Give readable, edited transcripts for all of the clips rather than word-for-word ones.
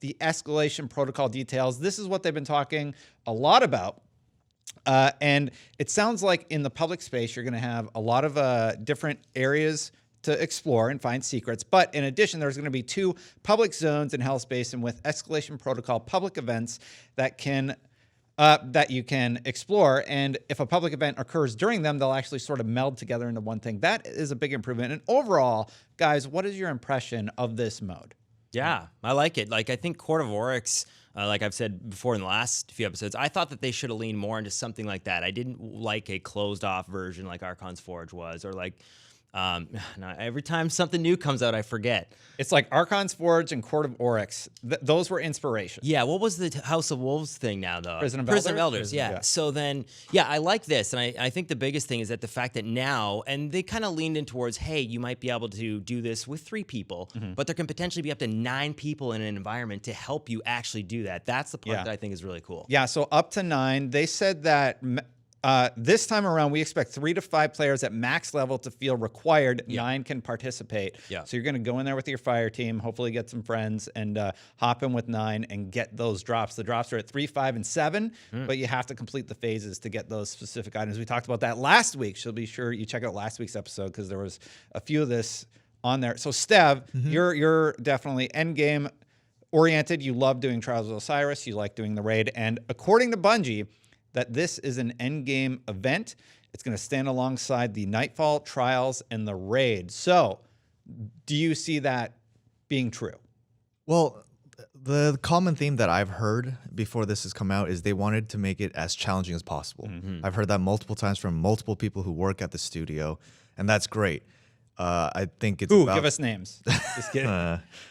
the escalation protocol details. This is what they've been talking a lot about. And it sounds like in the public space, you're going to have a lot of different areas to explore and find secrets. But in addition, there's going to be 2 public zones in Hell Space and with escalation protocol public events that you can explore. And if a public event occurs during them, they'll actually sort of meld together into one thing. That is a big improvement. And overall, guys, what is your impression of this mode? Yeah, I like it. Like, I think Court of Oryx, like I've said before in the last few episodes, I thought that they should have leaned more into something like that. I didn't like a closed-off version like Archon's Forge was, or like, every time something new comes out, I forget. It's like Archon's Forge and Court of Oryx. Those were inspiration. Yeah, what was the House of Wolves thing now, though? Prison of Elders, yeah. So then, yeah, I like this. And I think the biggest thing is that the fact that now, and they kind of leaned in towards, hey, you might be able to do this with 3 people, but there can potentially be up to 9 people in an environment to help you actually do that. That's the part that I think is really cool. Yeah, so up to 9. They said that this time around, we expect 3 to 5 players at max level to feel required. 9 can participate. Yeah. So you're going to go in there with your fire team, hopefully get some friends, and hop in with 9 and get those drops. The drops are at 3, 5, and 7, but you have to complete the phases to get those specific items. We talked about that last week, so be sure you check out last week's episode because there was a few of this on there. So Stev, you're definitely endgame oriented. You love doing Trials of Cyrus. You like doing the raid. And according to Bungie, that this is an endgame event. It's going to stand alongside the Nightfall, Trials, and the Raid. So, do you see that being true? Well, the common theme that I've heard before this has come out is they wanted to make it as challenging as possible. I've heard that multiple times from multiple people who work at the studio, and that's great. I think it's give us names. Just kidding.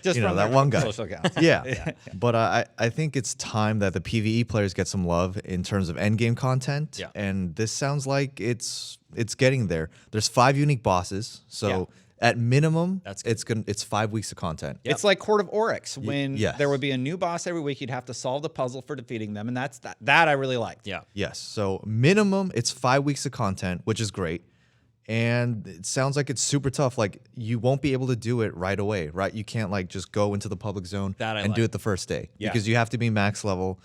Just you know, from that one guy. Social accounts. Yeah. But I think it's time that the PvE players get some love in terms of endgame content. Yeah. And this sounds like it's getting there. There's 5 unique bosses, so at minimum, it's 5 weeks of content. Yep. It's like Court of Oryx, when yes. there would be a new boss every week. You'd have to solve the puzzle for defeating them, and that I really liked. Yeah. Yes. So minimum, it's 5 weeks of content, which is great. And it sounds like it's super tough. Like, you won't be able to do it right away, right? You can't like just go into the public zone and do it the first day because you have to be max level.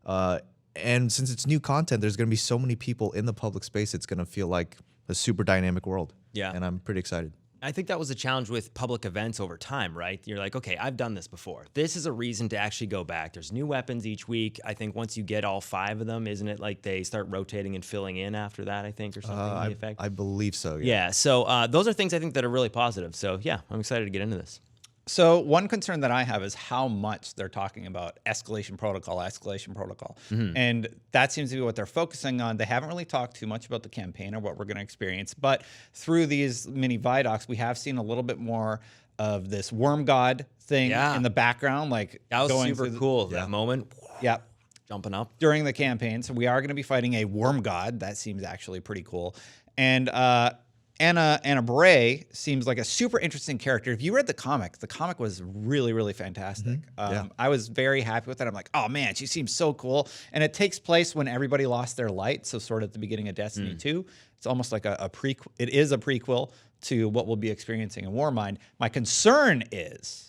And since it's new content, there's going to be so many people in the public space. It's going to feel like a super dynamic world. Yeah. And I'm pretty excited. I think that was a challenge with public events over time, right? You're like, okay, I've done this before. This is a reason to actually go back. There's new weapons each week. I think once you get all 5 of them, isn't it like they start rotating and filling in after that, I think, or something to the effect? I believe so, Yeah, so those are things I think that are really positive. So yeah, I'm excited to get into this. So one concern that I have is how much they're talking about escalation protocol. And that seems to be what they're focusing on. They haven't really talked too much about the campaign or what we're going to experience. But through these mini Vidocs, we have seen a little bit more of this worm god thing in the background. Like, that was going super cool, that moment. Yep. Jumping up. During the campaign. So we are going to be fighting a worm god. That seems actually pretty cool. And Anna Bray seems like a super interesting character. If you read the comic was really, really fantastic. I was very happy with it. I'm like, oh man, she seems so cool. And it takes place when everybody lost their light, so sort of at the beginning of Destiny 2. It's almost like a prequel. It is a prequel to what we'll be experiencing in Warmind. My concern is,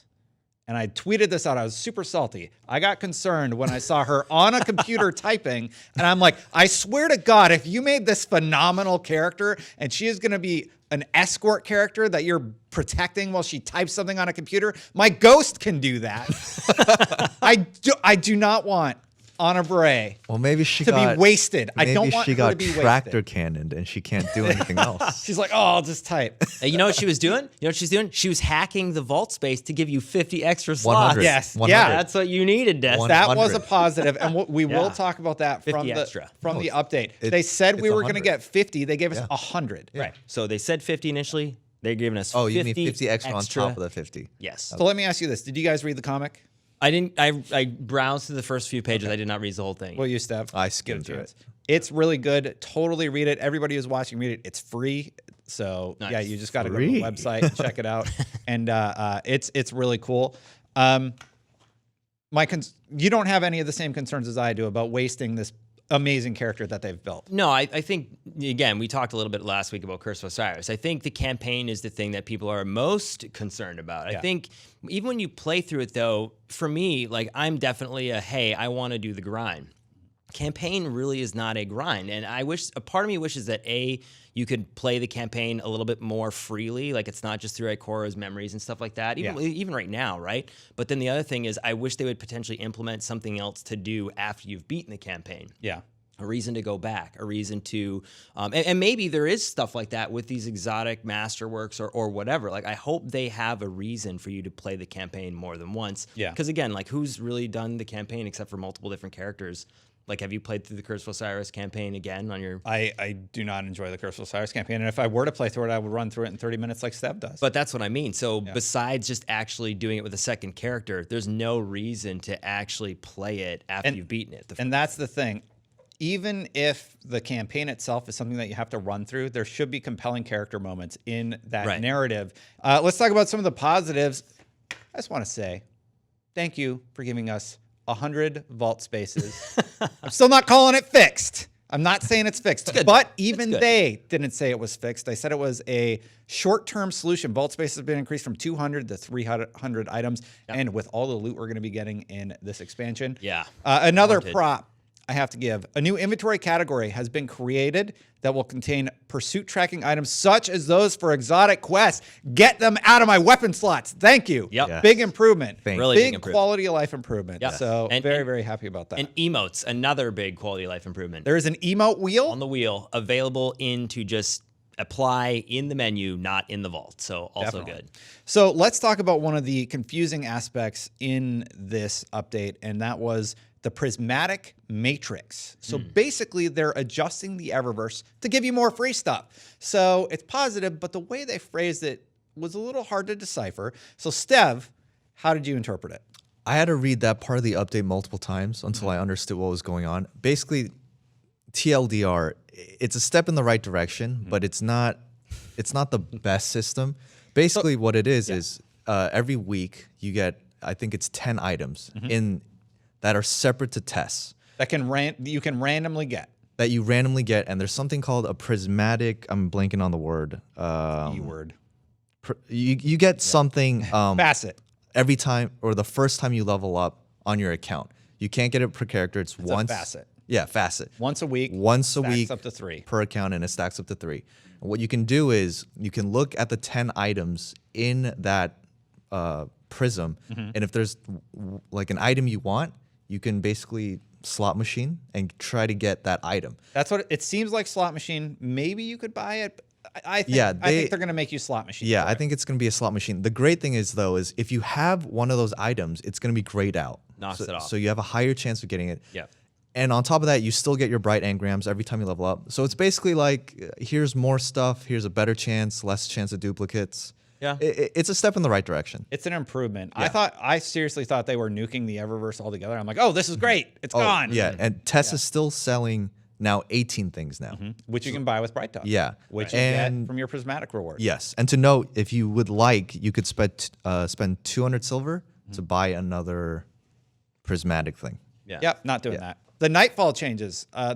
and I tweeted this out, I was super salty. I got concerned when I saw her on a computer typing, and I'm like, I swear to God, if you made this phenomenal character and she is going to be an escort character that you're protecting while she types something on a computer, my ghost can do that. I do not want Anna Bray maybe she to be wasted. I don't want she her got to be tractor wasted. cannoned and she can't do anything else. She's like, oh, I'll just type. You know what she was doing? You know what she's doing? She was hacking the vault space to give you 50 extra slots. 100. Yes. 100. Yeah. That's what you needed, Des. That was a positive, and we will talk about that from 50 extra. the update. They said we were going to 100. get 50. They gave us 100. Right. So they said 50 initially. They're giving us 50 Oh, you mean 50 extra on top of the 50? Yes. So let me ask you this. Did you guys read the comic? I didn't. I browsed through the first few pages. I did not read the whole thing. Well, you, Steph. I skimmed through it. It's really good. Totally read it. Everybody who's watching, read it. It's free. So Nice. yeah, you just got to go to the website and check it out. And it's really cool. You don't have any of the same concerns as I do about wasting this amazing character that they've built. No, I think, again, we talked a little bit last week about Curse of Osiris. I think the campaign is the thing that people are most concerned about. I think even when you play through it, though, for me, like, I'm definitely hey, I want to do the grind. Campaign really is not a grind. And a part of me wishes that you could play the campaign a little bit more freely. Like, it's not just through Ikora's memories and stuff like that, even right now, right? But then the other thing is, I wish they would potentially implement something else to do after you've beaten the campaign. Yeah. A reason to go back, a reason to, and maybe there is stuff like that with these exotic masterworks or whatever. Like, I hope they have a reason for you to play the campaign more than once. Yeah. Because again, like, who's really done the campaign except for multiple different characters? Like, have you played through the Curse of Osiris campaign again on your... I do not enjoy the Curse of Osiris campaign, and if I were to play through it, I would run through it in 30 minutes like Steph does. But that's what I mean. So besides just actually doing it with a second character, there's no reason to actually play it after you've beaten it. And that's the thing. Even if the campaign itself is something that you have to run through, there should be compelling character moments in that narrative. Let's talk about some of the positives. I just want to say thank you for giving us 100 vault spaces. I'm still not calling it fixed. I'm not saying it's fixed, but even they didn't say it was fixed. They said it was a short-term solution. Vault space has been increased from 200 to 300 items, and with all the loot we're going to be getting in this expansion. Another prop I have to give. A new inventory category has been created that will contain pursuit tracking items such as those for exotic quests. Get them out of my weapon slots. Thank you. Big improvement. Really big quality of life improvement. So very happy about that. And emotes, another big quality of life improvement. There is an emote wheel on the wheel available to just apply in the menu, not in the vault. So also good. So let's talk about one of the confusing aspects in this update, and that was the prismatic matrix. So basically, they're adjusting the Eververse to give you more free stuff. So it's positive, but the way they phrased it was a little hard to decipher. So Stev, how did you interpret it? I had to read that part of the update multiple times until I understood what was going on. Basically, TLDR, it's a step in the right direction, but it's not the best system. Basically, what it is every week you get, I think it's 10 items that are separate to tests. That you can randomly get. That you randomly get, and there's something called a prismatic, I'm blanking on the word. E-word. You get something... facet. Every time, or the first time you level up on your account. You can't get it per character, it's once... a facet. Yeah, facet. Once a week. Once a week. Up to 3. Per account, and it stacks up to 3. And what you can do is, you can look at the 10 items in that prism, and if there's like an item you want, you can basically slot machine and try to get that item. That's what it seems like. Slot machine. Maybe you could buy it. I think they're going to make you slot machine. Yeah, I think it's going to be a slot machine. The great thing is, though, is if you have one of those items, it's going to be grayed out. Knocks it off. So you have a higher chance of getting it. Yeah. And on top of that, you still get your bright engrams every time you level up. So it's basically like, here's more stuff, here's a better chance, less chance of duplicates. Yeah. It's a step in the right direction. It's an improvement. Yeah. I seriously thought they were nuking the Eververse altogether. I'm like, oh, this is great. It's gone. Yeah, and Tess is still selling now 18 things now. Which you can buy with Bright Dog. Yeah. Which you get from your prismatic reward. Yes. And to note, if you would like, you could spend 200 silver to buy another prismatic thing. Yeah. Yep, not doing that. The Nightfall Changes. I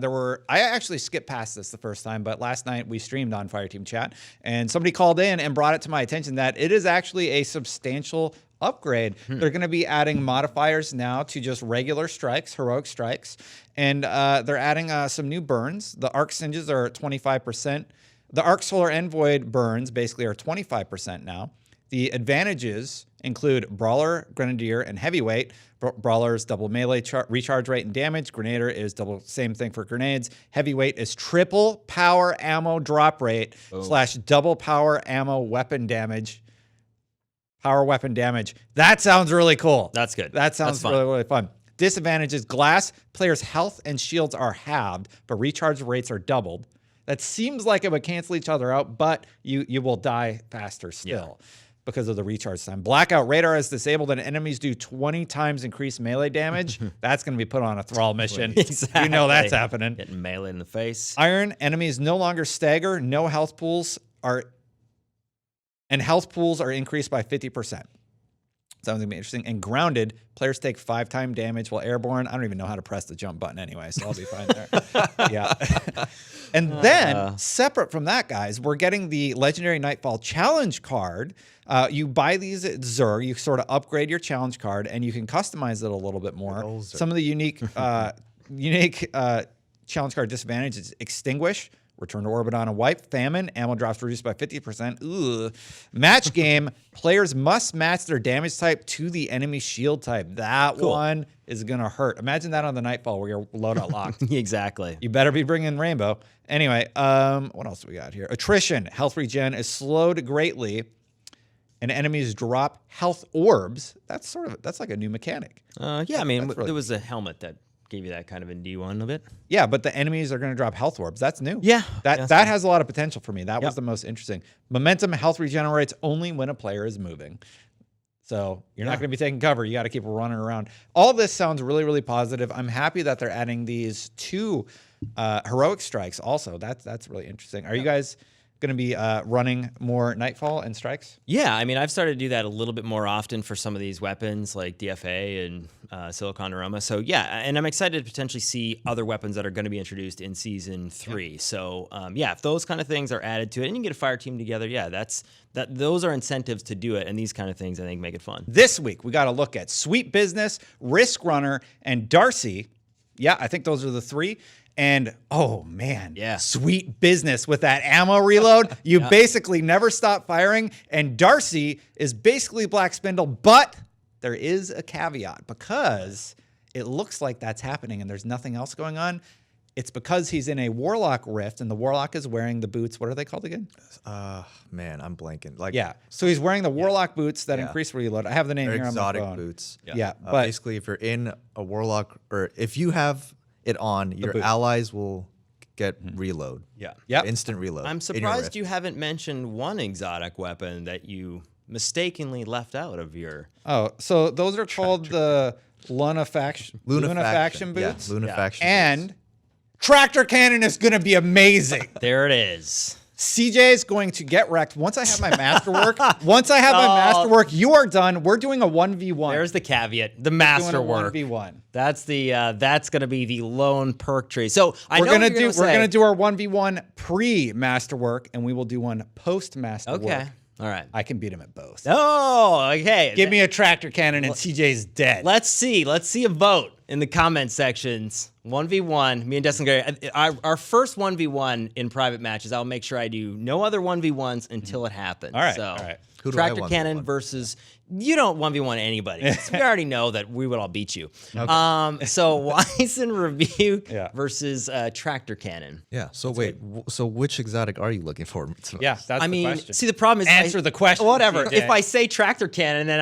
actually skipped past this the first time, but last night we streamed on Fireteam chat, and somebody called in and brought it to my attention that it is actually a substantial upgrade. They're going to be adding modifiers now to just regular strikes, heroic strikes, and they're adding some new burns. The Arc Singes are 25%. The Arc Solar Envoy burns basically are 25% now. The advantages include Brawler, Grenadier, and Heavyweight. Brawler's double melee recharge rate and damage. Grenadier is same thing for grenades. Heavyweight is triple power ammo drop rate / double power ammo weapon damage. Power weapon damage. That sounds really cool. That's good. That sounds really fun. Disadvantages: glass. Players' health and shields are halved, but recharge rates are doubled. That seems like it would cancel each other out, but you will die faster still. Yeah. Because of the recharge time. Blackout radar is disabled and enemies do 20 times increased melee damage. That's going to be put on a Thrall mission. Exactly. You know that's happening. Getting melee in the face. Iron, enemies no longer stagger. No health pools are... And health pools are increased by 50%. Sounds gonna be interesting. And grounded, players take 5 times damage while airborne. I don't even know how to press the jump button anyway, so I'll be fine there. Yeah. And then, separate from that, guys, we're getting the Legendary Nightfall Challenge card. You buy these at Zerg, you sort of upgrade your challenge card, and you can customize it a little bit more. Some of the unique challenge card disadvantages: Extinguish, Return to Orbit on a wipe, Famine, ammo drops reduced by 50%. Ugh. Match game, players must match their damage type to the enemy shield type. That one is going to hurt. Imagine that on the Nightfall where your loadout locked. Exactly. You better be bringing Rainbow. Anyway, what else do we got here? Attrition, health regen is slowed greatly, and enemies drop health orbs. That's like a new mechanic. Yeah, I mean, there was a helmet that gave you that kind of a D1 a bit. Yeah, but the enemies are going to drop health orbs. That's new. Yeah. That has a lot of potential for me. That was the most interesting. Momentum health regenerates only when a player is moving. So you're not going to be taking cover. You got to keep running around. All this sounds really, really positive. I'm happy that they're adding these 2 heroic strikes also. That's really interesting. Are you guys going to be running more Nightfall and strikes? Yeah, I mean, I've started to do that a little bit more often for some of these weapons like DFA and Silicon Aroma. So yeah, and I'm excited to potentially see other weapons that are going to be introduced in Season 3. Yeah. So yeah, if those kind of things are added to it and you can get a fire team together, yeah, those are incentives to do it. And these kind of things, I think, make it fun. This week, we got to look at Sweet Business, Risk Runner, and Darcy. Yeah, I think those are the 3. And, oh, man, Sweet Business with that ammo reload. You basically never stop firing. And Darcy is basically Black Spindle, but there is a caveat because it looks like that's happening and there's nothing else going on. It's because he's in a Warlock Rift, and the Warlock is wearing the boots. What are they called again? Man, I'm blanking. So he's wearing the Warlock boots that increase reload. I have the name here on my phone. Exotic boots. Yeah. But basically, if you're in a Warlock, or if you have it on, your allies will get reload. Yeah. Instant reload. I'm surprised you haven't mentioned one exotic weapon that you mistakenly left out of your... Oh, so those are called the Luna Faction boots. Yeah, Luna Faction and boots. Tractor Cannon is going to be amazing. There it is. CJ is going to get wrecked once I have my masterwork. Once I have my masterwork, you are done. We're doing a 1v1. There's the caveat. The masterwork. 1v1. That's going to be the lone perk tree. So we're going to do our 1v1 pre-masterwork, and we will do one post-masterwork. Okay. All right. I can beat him at both. Oh, okay. Give me a tractor cannon and CJ's dead. Let's see a vote in the comment sections. 1v1, me and Destin Gary. Our first 1v1 in private matches, I'll make sure I do no other 1v1s until it happens. All right. So, all right. Who do Tractor I Cannon versus... You don't 1v1 anybody. We already know that we would all beat you. Okay. So Wise and Rebuke versus Tractor Cannon. Yeah. So wait. So which exotic are you looking for? Yeah, that's the question. See, the problem is answer the question. Whatever. CJ. If I say Tractor Cannon, then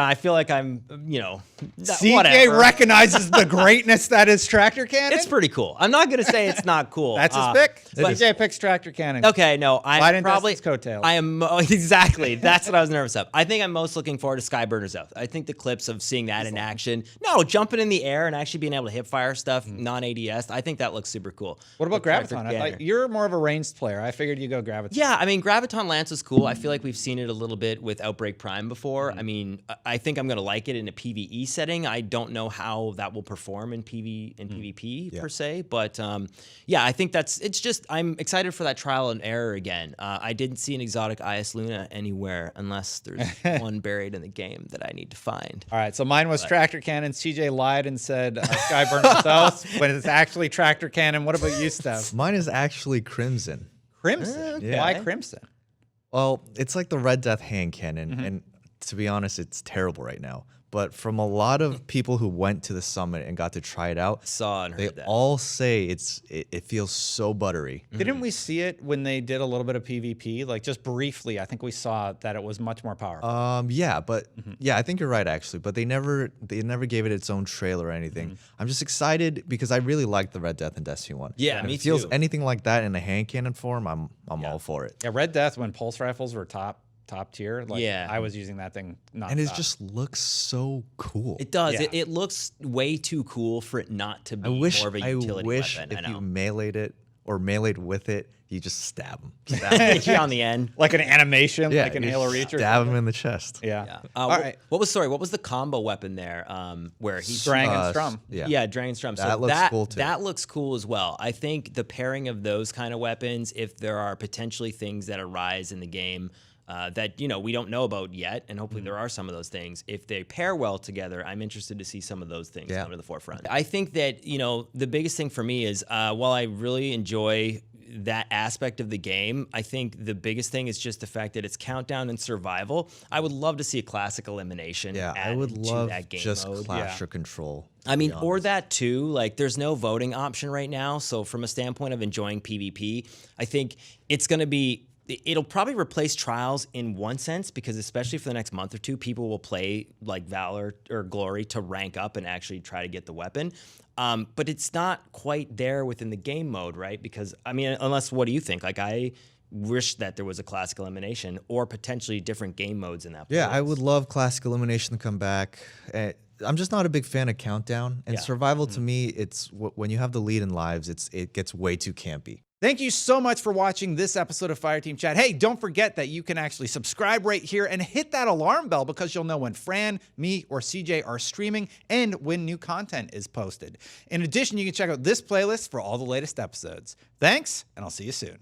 I feel like I'm, CJ whatever. recognizes the greatness that is Tractor Cannon. It's pretty cool. I'm not gonna say it's not cool. That's his pick. CJ picks Tractor Cannon. Okay, no, I'm probably coattails. I am exactly. That's what I was nervous of. I think I'm most looking forward to Skyburner's Oath. I think the clips of seeing that in action, jumping in the air and actually being able to hip fire stuff, non-ADS, I think that looks super cool. What about Graviton? You're more of a ranged player. I figured you go Graviton. Yeah, I mean, Graviton Lance is cool. I feel like we've seen it a little bit with Outbreak Prime before. I mean, I think I'm going to like it in a PvE setting. I don't know how that will perform in PvP per se, but I think I'm excited for that trial and error again. I didn't see an exotic IS Luna anywhere unless there's one buried in the game that I need to find. All right, so mine was Tractor Cannon. CJ lied and said Skyburner's Oath, but it's actually Tractor Cannon. What about you, Steph? Mine is actually Crimson. Crimson? Yeah. Why Crimson? Well, it's like the Red Death hand cannon, and to be honest, it's terrible right now. But from a lot of people who went to the summit and got to try it out, they all say it feels so buttery. Didn't we see it when they did a little bit of PvP? Like just briefly, I think we saw that it was much more powerful. I think you're right actually. But they never gave it its own trailer or anything. I'm just excited because I really like the Red Death in Destiny 1. Yeah, and me if it feels too. anything like that in a hand cannon form, I'm all for it. Yeah, Red Death when pulse rifles were top tier. I was using that thing nonstop. And it just looks so cool. It does. Yeah. It looks way too cool for it not to be more of a utility weapon. If you melee'd it or meleeed with it, you just stab him. Hit you on the end. Like an animation, Yeah, like an you Halo Reach or stab something. him in the chest. Yeah. All right. What was the combo weapon there? Where he Dragon Strum. Yeah. Dragon Strum. So That looks cool, too. That looks cool as well. I think the pairing of those kind of weapons, if there are potentially things that arise in the game that we don't know about yet, and hopefully there are some of those things. If they pair well together, I'm interested to see some of those things come to the forefront. I think that the biggest thing for me is while I really enjoy that aspect of the game, I think the biggest thing is just the fact that it's countdown and survival. I would love to see a classic elimination. Yeah, I added would to love that game just mode. Clash or Control. I mean, or that too. Like, there's no voting option right now. So from a standpoint of enjoying PvP, I think it's going to be. It'll probably replace Trials in one sense, because especially for the next month or two, people will play like Valor or Glory to rank up and actually try to get the weapon. But it's not quite there within the game mode, right? Because, I mean, unless, what do you think? Like, I wish that there was a classic elimination or potentially different game modes in that place. Yeah, I would love classic elimination to come back. I'm just not a big fan of countdown and survival. To me, it's when you have the lead in lives, it gets way too campy. Thank you so much for watching this episode of Fireteam Chat. Hey, don't forget that you can actually subscribe right here and hit that alarm bell, because you'll know when Fran, me, or CJ are streaming and when new content is posted. In addition, you can check out this playlist for all the latest episodes. Thanks, and I'll see you soon.